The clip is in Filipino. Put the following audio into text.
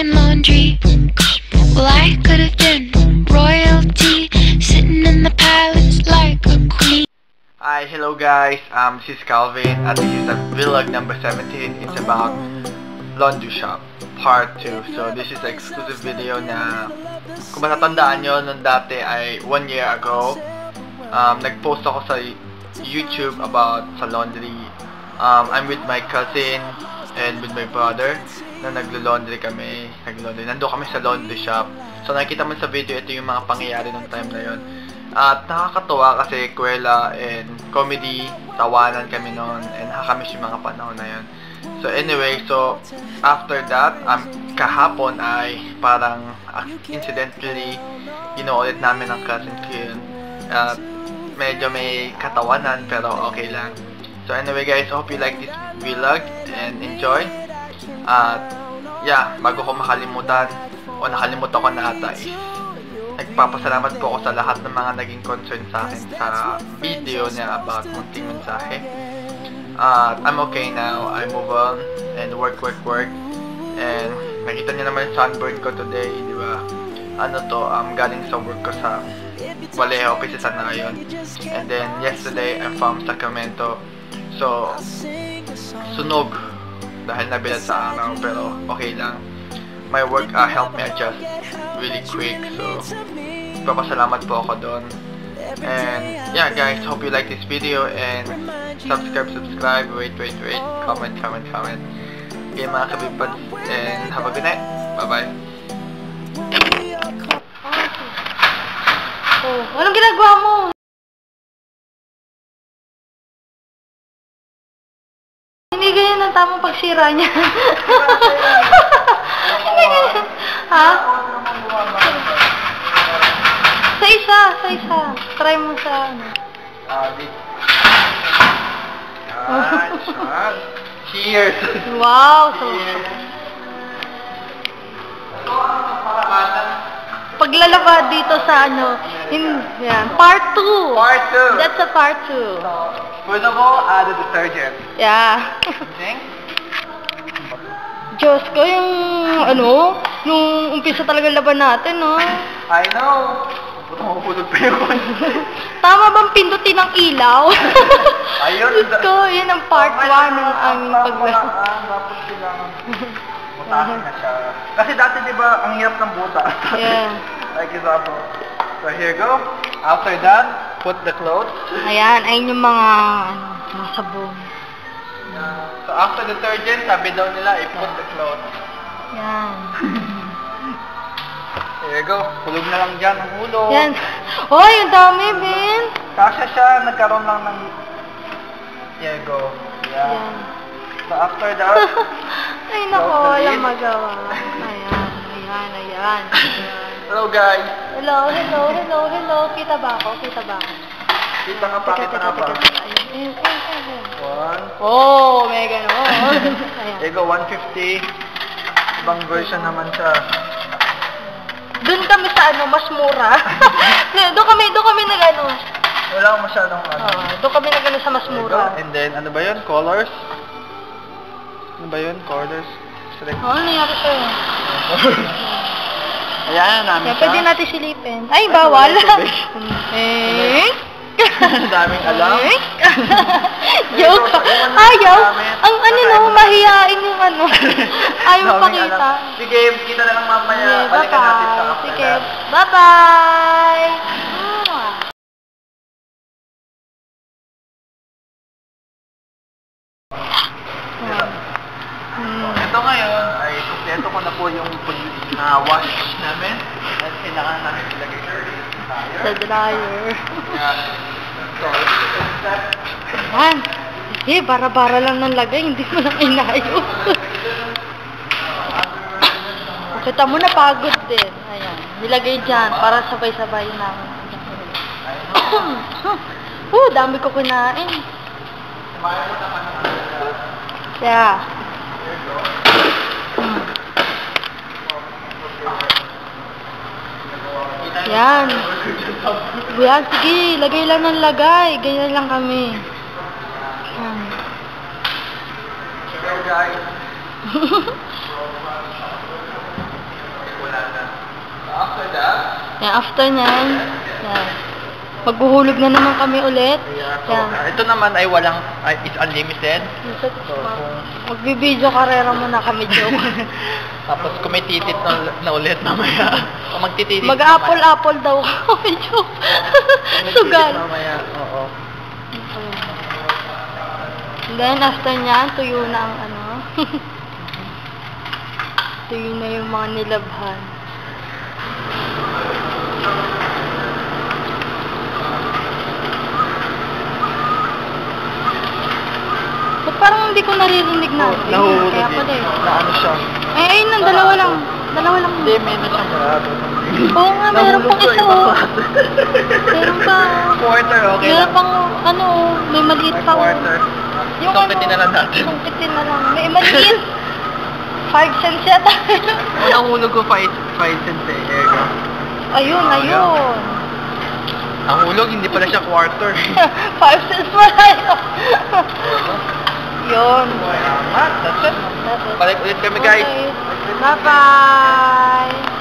doing laundry. Well, I could have been royalty, sitting in the palace like a queen. Hi, hello guys, this is Calvin at this is vlog number 17. It's about laundry shop part 2. So this is an exclusive video na kung matatandaan nyo nung dati ay 1 year ago, nag-post ako sa YouTube about sa laundry. I'm with my cousin and with my brother na naglo-laundry kami. Nandun kami sa laundry shop. So nakikita mo sa video, ito yung mga pangyayari nung time na yon. At nakakatuwa kasi kwela and comedy, tawanan kami noon and nakakamiss yung mga panahon na yon. So anyway, so after that, kahapon ay parang incidentally ulit namin ang cousin ko yun. At medyo may katawanan pero okay lang. So anyway guys, I hope you like this vlog and enjoy. At yeah, bago ko makalimutan o nakalimutan ko na ata is nagpapasalamat po ako sa lahat ng mga naging concern sa akin sa video niya about munting mensahe. I'm okay now. I move on and work. And nakita niyo naman yung sunburn ko today, di ba? Galing sa work ko sa Vallejo, Pisisan na ngayon. And then yesterday, I'm from Sacramento. So, sunog dahil nabilad sa araw, pero okay lang. My work helped me adjust really quick, so papasalamat po ako doon. And yeah guys, hope you like this video and subscribe, wait, comment. Okay mga kabipads, and have a good night. Bye-bye. Oh, anong ginagawa mo? Hindi ganyan ang tamang pagsira niya. Hindi ganyan. Ha? Sa isa. Try mo sa ano. Cheers! Wow! So, paglalaba dito sa ano, yan, part 2. Part 2. That's a part 2. First of all, add the detergent. Yeah. Okay? Diyos ko, yung umpisa talaga laban natin, no? I know. Pupulog pa yun. Tama bang pindutin ang ilaw? Ayun. Diyos ko, yun ang part 1 ng aming paglaro. Dapat kailangan butasin na siya. Kasi dati diba, ang hirap ng buta. Yeah. Like example. So here you go. After that, put the clothes. Ayan, ayun yung mga sabon. So after detergent, sabi daw nila, i-put the clothes. Yan. There you go. Hulog na lang dyan ang ulo. Yan. Oy, ang dami, Ben. Kasya siya, nagkaroon lang ng... There you go. Yeah. Yan. So after that... Ay, naku, walang magawa. Ayan. Hello guys. Hello. Kita ba ako? Kita ka pa. Ayun. One. Oh, may ganon. Ayan. There you go, 150. Ibang version naman siya. Doon kami sa mas mura. Doon kami nag-ano. Wala masyadong ano. Doon kami nag-ano sa mas mura. And then, ano ba yun? Colors? Ano ba yun? Colors? Select. Ano nangyari sa'yo? Ayan, namin siya. Pwede natin silipin. Ay, bawal. Daming alam. Joke. Ayaw. Ang mahihain yung ayaw pakita. Sige, kita na lang mamaya. Balikan natin sa kapatid. Sige, bye-bye. Ito ngayon ay kompleto ko na po yung wash namin. At kailangan namin ilagay Sa dryer. So, Ayan. Bara-bara lang ng lagay, hindi mo lang inayos. Kita mo na pagod din. Ayan. Nilagay dyan para sabay-sabay namin. Dami ko kunain. Yeah. Yan. Yan, sige, lagay lang ng lagay. Ganyan lang kami. Yan. guys. Yan, after nyan, yan. Maghuhulog na naman kami ulit. So, Yan. ito naman ay it's unlimited. Magbibideo karera muna kami, joke. Tapos kung may titit na ulit mamaya. Kung magtititit Mag-apple-apple daw kami, joke. Sugal. Mamaya, oo. Then, after nyan, tuyo na ang ano. Tuyo na yung mga nilabhan. Ba't parang hindi ko naririnig natin? Nahulog Kaya din. pala eh. Na ano siya. Ay, ayun lang, dalawa lang. Dalawa lang. Hindi, may na siyang marado. Oo nga, meron pang isa oh. Meron pa. Quarter, okay Meron lang. pang, ano, may maliit May pang. quarter. Yung Sungkitin na lang natin. Sungkitin na lang. May maliit. 5 cents yata. Unang hulog ko 5 cents eh. Ergo. Ayun, ayun. Ang hulog, hindi pala siya quarter. 5 cents pala yun. Yun. That's it. That's it. Balik ulit kami guys. Okay. Bye-bye.